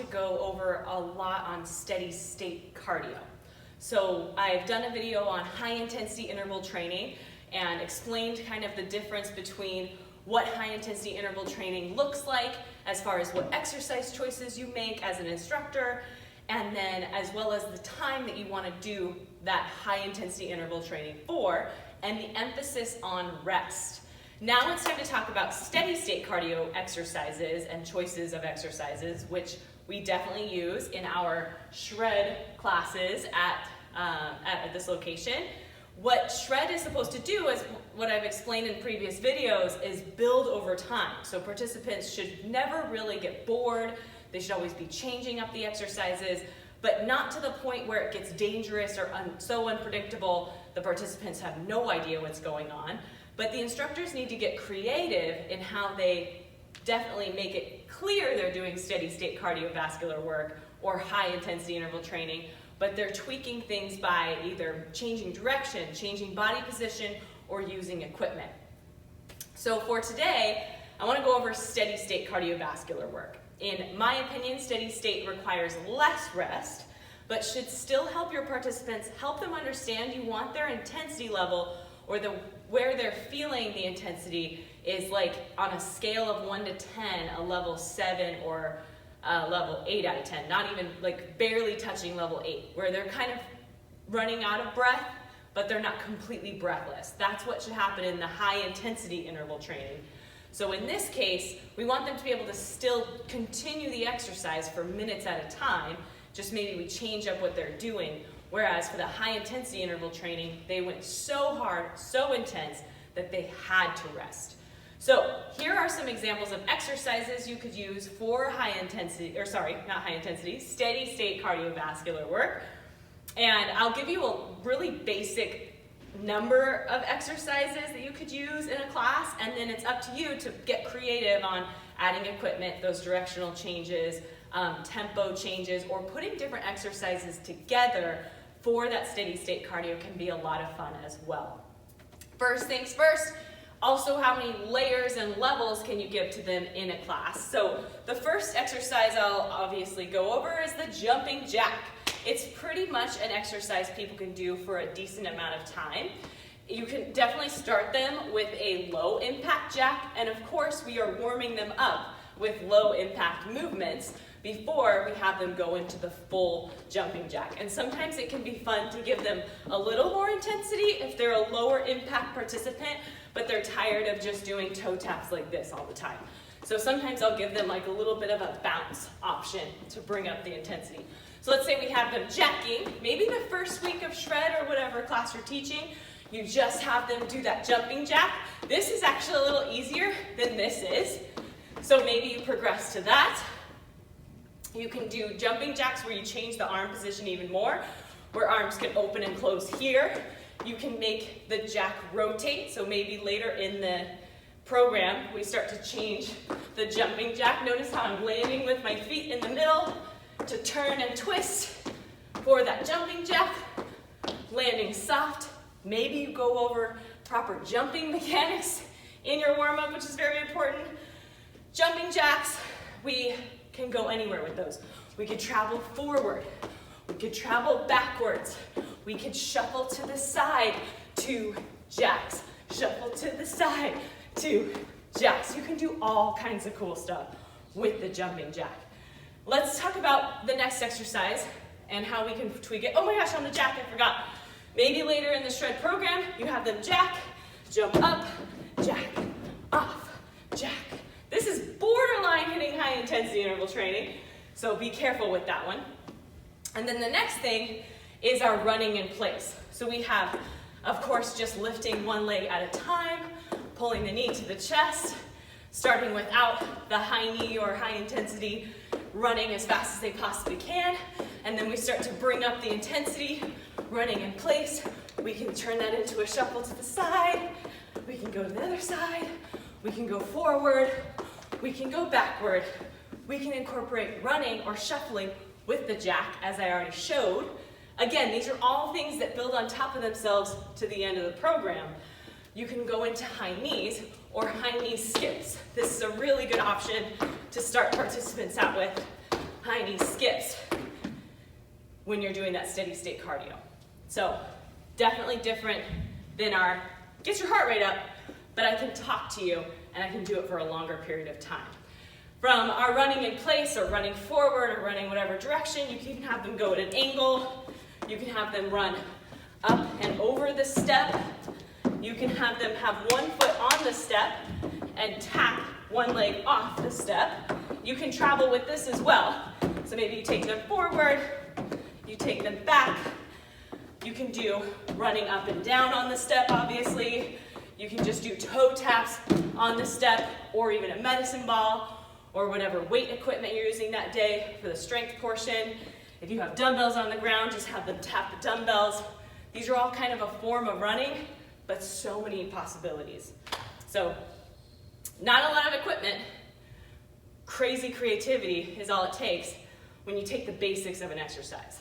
to go over a lot on steady state cardio. So I've done a video on high intensity interval training and explained kind of the difference between what high intensity interval training looks like as far as what exercise choices you make as an instructor, and then as well as the time that you want to do that high intensity interval training for, and the emphasis on rest. Now it's time to talk about steady state cardio exercises and choices of exercises, which we definitely use in our shred classes at this location. What shred is supposed to do, is what I've explained in previous videos, is build over time. So participants should never really get bored. They should always be changing up the exercises, but not to the point where it gets dangerous or so unpredictable the participants have no idea what's going on. But the instructors need to get creative in how they definitely make it clear they're doing steady state cardiovascular work or high intensity interval training, but they're tweaking things by either changing direction, changing body position, or using equipment. So for today, I want to go over steady state cardiovascular work. In my opinion, steady state requires less rest, but should still help your participants, help them understand you want their intensity level, or where they're feeling the intensity is like on a scale of 1 to 10, a level 7 or a level 8 out of 10, not even like barely touching level 8, where they're kind of running out of breath, but they're not completely breathless. That's what should happen in the high intensity interval training. So in this case, we want them to be able to still continue the exercise for minutes at a time, just maybe we change up what they're doing. Whereas for the high intensity interval training, they went so hard, so intense, that they had to rest. So here are some examples of exercises you could use for steady state cardiovascular work. And I'll give you a really basic number of exercises that you could use in a class, and then it's up to you to get creative on adding equipment, those directional changes, tempo changes, or putting different exercises together for that steady state cardio can be a lot of fun as well. First things first, also how many layers and levels can you give to them in a class? So the first exercise I'll obviously go over is the jumping jack. It's pretty much an exercise people can do for a decent amount of time. You can definitely start them with a low impact jack, and of course we are warming them up with low impact movements before we have them go into the full jumping jack. And sometimes it can be fun to give them a little more intensity if they're a lower impact participant, but they're tired of just doing toe taps like this all the time. So sometimes I'll give them like a little bit of a bounce option to bring up the intensity. So let's say we have them jacking, maybe the first week of shred or whatever class you're teaching, you just have them do that jumping jack. This is actually a little easier than this is. So maybe you progress to that. You can do jumping jacks where you change the arm position even more, where arms can open and close here. You can make the jack rotate, so maybe later in the program we start to change the jumping jack. Notice how I'm landing with my feet in the middle to turn and twist for that jumping jack. Landing soft. Maybe you go over proper jumping mechanics in your warm-up, which is very important. Jumping jacks, we can go anywhere with those. We could travel forward, we could travel backwards, we could shuffle to the side to jacks, shuffle to the side to jacks. You can do all kinds of cool stuff with the jumping jack. Let's talk about the next exercise and how we can tweak it. Oh my gosh, on the jack, I forgot. Maybe later in the shred program, you have them jack, jump up, jack, off, jack. This is borderline hitting high intensity interval training, so be careful with that one. And then the next thing is our running in place. So we have, of course, just lifting one leg at a time, pulling the knee to the chest, starting without the high knee or high intensity, running as fast as they possibly can, and then we start to bring up the intensity, running in place. We can turn that into a shuffle to the side, we can go to the other side, we can go forward, we can go backward, we can incorporate running or shuffling with the jack, as I already showed. Again, these are all things that build on top of themselves to the end of the program. You can go into high knees or high knee skips. This is a really good option to start participants out with. high knee skips when you're doing that steady state cardio. So definitely different than our get your heart rate up, but I can talk to you and I can do it for a longer period of time. From our running in place or running forward or running whatever direction, you can have them go at an angle. You can have them run up and over the step. You can have them have one foot on the step and tap one leg off the step. You can travel with this as well. So maybe you take them forward, you take them back. You can do running up and down on the step, obviously. You can just do toe taps on the step or even a medicine ball or whatever weight equipment you're using that day for the strength portion. If you have dumbbells on the ground, just have them tap the dumbbells. These are all kind of a form of running, but so many possibilities. So not a lot of equipment. Crazy creativity is all it takes when you take the basics of an exercise.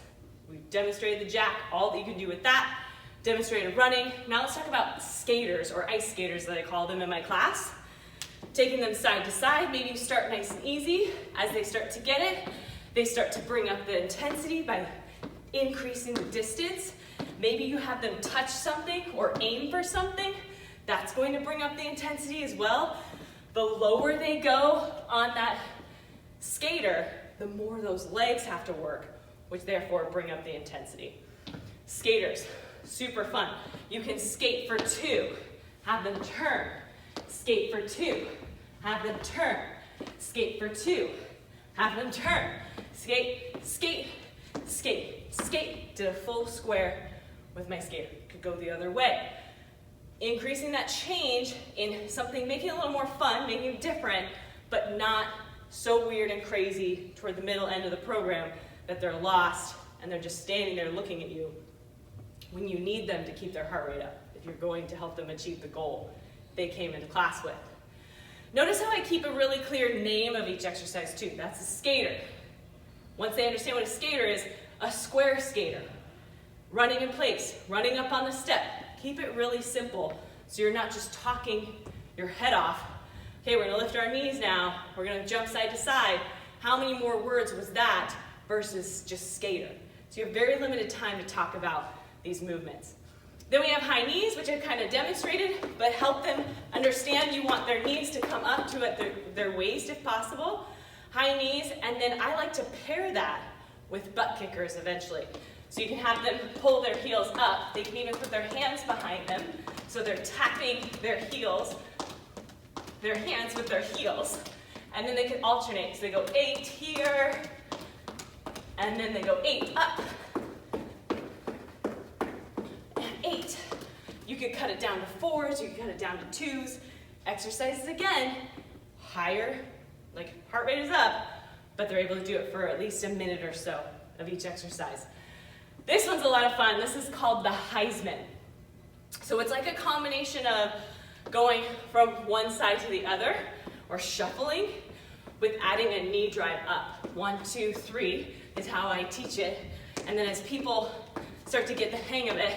We've demonstrated the jack, all that you can do with that, demonstrated running. Now let's talk about skaters, or ice skaters that I call them in my class. Taking them side to side, maybe you start nice and easy. As they start to get it, they start to bring up the intensity by increasing the distance. Maybe you have them touch something or aim for something. That's going to bring up the intensity as well. The lower they go on that skater, the more those legs have to work, which therefore bring up the intensity. Skaters, super fun. You can skate for 2, have them turn. Skate for 2, have them turn. Skate for 2, have them turn. Skate, skate, skate, skate. Did a full square with my skater. Could go the other way. Increasing that change in something, making it a little more fun, making it different, but not so weird and crazy toward the middle end of the program that they're lost and they're just standing there looking at you when you need them to keep their heart rate up if you're going to help them achieve the goal they came into class with. Notice how I keep a really clear name of each exercise too. That's a skater. Once they understand what a skater is, a square skater. Running in place, running up on the step. Keep it really simple so you're not just talking your head off. Okay, we're gonna lift our knees now. We're gonna jump side to side. How many more words was that versus just skater? So you have very limited time to talk about these movements. Then we have high knees, which I've kind of demonstrated, but help them understand you want their knees to come up to at their waist if possible. High knees, and then I like to pair that with butt kickers eventually. So you can have them pull their heels up. They can even put their hands behind them. So they're tapping their heels, their hands with their heels. And then they can alternate. So they go 8 here, and then they go 8 up, and 8. You could cut it down to 4s, you could cut it down to 2s. Exercises again, higher, like heart rate is up, but they're able to do it for at least a minute or so of each exercise. This one's a lot of fun. This is called the Heisman. So it's like a combination of going from one side to the other, or shuffling, with adding a knee drive up. 1, 2, 3 is how I teach it. And then as people start to get the hang of it,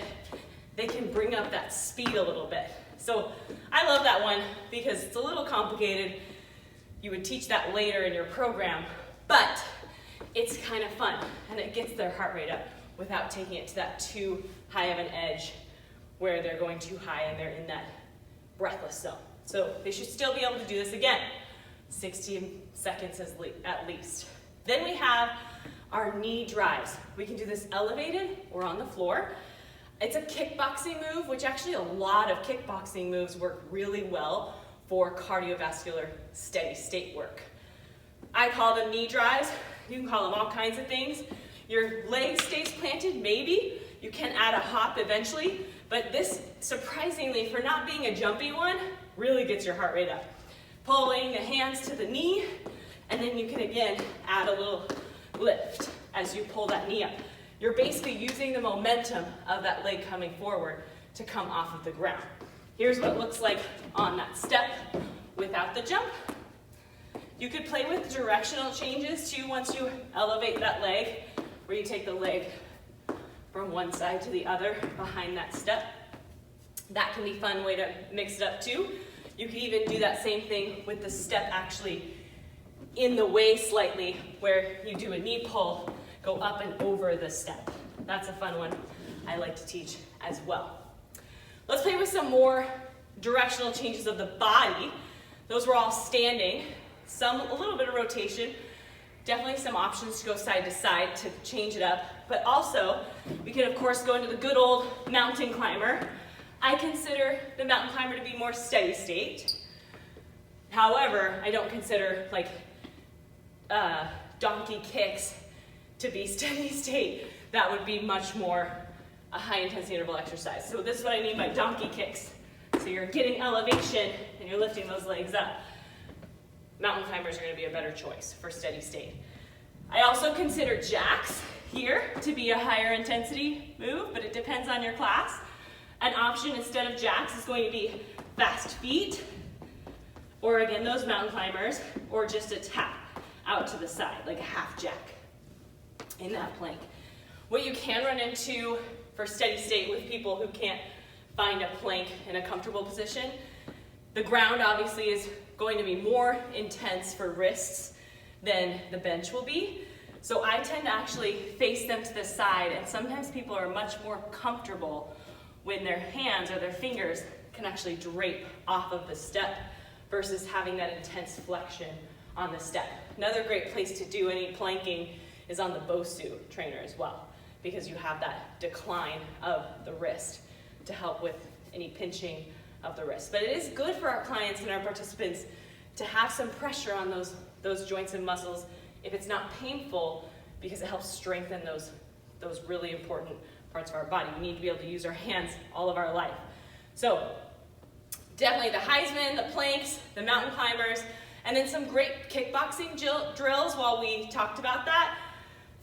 they can bring up that speed a little bit. So I love that one because it's a little complicated. You would teach that later in your program, but it's kind of fun and it gets their heart rate up without taking it to that too high of an edge where they're going too high and they're in that breathless zone. So they should still be able to do this again, 60 seconds at least. Then we have our knee drives. We can do this elevated or on the floor. It's a kickboxing move, which actually a lot of kickboxing moves work really well for cardiovascular steady state work. I call them knee drives. You can call them all kinds of things. Your leg stays planted, maybe. You can add a hop eventually, but this, surprisingly, for not being a jumpy one, really gets your heart rate up. Pulling the hands to the knee, and then you can again add a little lift as you pull that knee up. You're basically using the momentum of that leg coming forward to come off of the ground. Here's what it looks like on that step without the jump. You could play with directional changes too once you elevate that leg, where you take the leg from one side to the other behind that step. That can be a fun way to mix it up too. You could even do that same thing with the step actually in the way slightly, where you do a knee pull, go up and over the step. That's a fun one I like to teach as well. Let's play with some more directional changes of the body. Those were all standing, a little bit of rotation, definitely some options to go side to side to change it up, but also we can of course go into the good old mountain climber. I consider the mountain climber to be more steady state. However, I don't consider like donkey kicks to be steady state. That would be much more a high intensity interval exercise. So this is what I mean by donkey kicks. So you're getting elevation and you're lifting those legs up. Mountain climbers are going to be a better choice for steady state. I also consider jacks here to be a higher intensity move, but it depends on your class. An option instead of jacks is going to be fast feet, or again, those mountain climbers, or just a tap out to the side, like a half jack in that plank. What you can run into for steady state with people who can't find a plank in a comfortable position, the ground obviously is going to be more intense for wrists than the bench will be. So I tend to actually face them to the side, and sometimes people are much more comfortable when their hands or their fingers can actually drape off of the step versus having that intense flexion on the step. Another great place to do any planking is on the BOSU trainer as well, because you have that decline of the wrist to help with any pinching of the wrist. But it is good for our clients and our participants to have some pressure on those joints and muscles if it's not painful, because it helps strengthen those really important parts of our body. We need to be able to use our hands all of our life. So definitely the Heisman, the planks, the mountain climbers, and then some great kickboxing drills while we talked about that.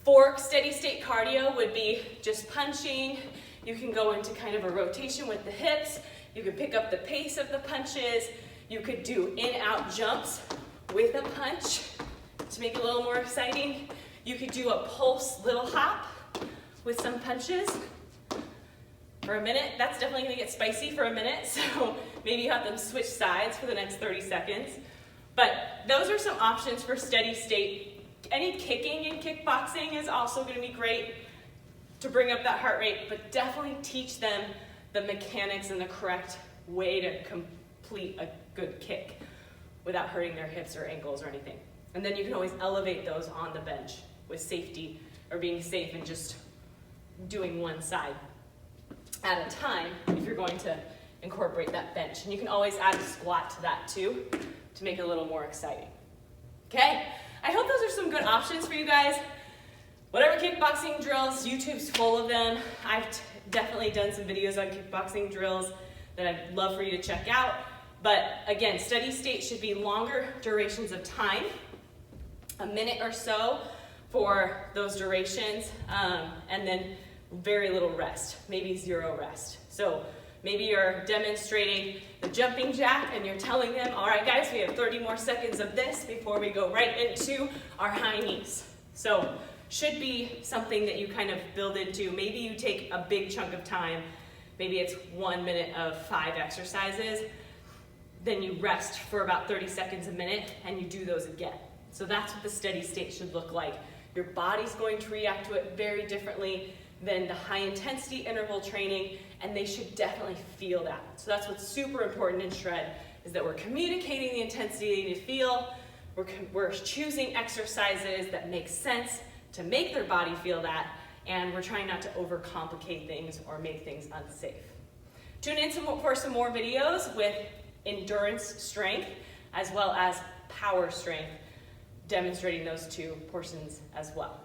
For steady state cardio would be just punching. You can go into kind of a rotation with the hips. You can pick up the pace of the punches. You could do in-out jumps with a punch to make it a little more exciting. You could do a pulse little hop with some punches for a minute. That's definitely gonna get spicy for a minute, so maybe you have them switch sides for the next 30 seconds. But those are some options for steady state. Any kicking in kickboxing is also gonna be great to bring up that heart rate, but definitely teach them the mechanics and the correct way to complete a good kick without hurting their hips or ankles or anything. And then you can always elevate those on the bench with safety, or being safe and just doing one side at a time if you're going to incorporate that bench. And you can always add a squat to that too to make it a little more exciting. Okay, I hope those are some good options for you guys. Whatever kickboxing drills, YouTube's full of them. I've definitely done some videos on kickboxing drills that I'd love for you to check out. But again, steady state should be longer durations of time, a minute or so for those durations, and then very little rest, maybe zero rest. So maybe you're demonstrating the jumping jack and you're telling them, all right guys, we have 30 more seconds of this before we go right into our high knees. So should be something that you kind of build into. Maybe you take a big chunk of time, maybe it's 1 minute of 5 exercises, then you rest for about 30 seconds a minute and you do those again. So that's what the steady state should look like. Your body's going to react to it very differently than the high intensity interval training, and they should definitely feel that. So that's what's super important in Shred, is that we're communicating the intensity they need to feel, we're choosing exercises that make sense to make their body feel that, and we're trying not to overcomplicate things or make things unsafe. Tune in for some more videos with endurance strength as well as power strength, demonstrating those two portions as well.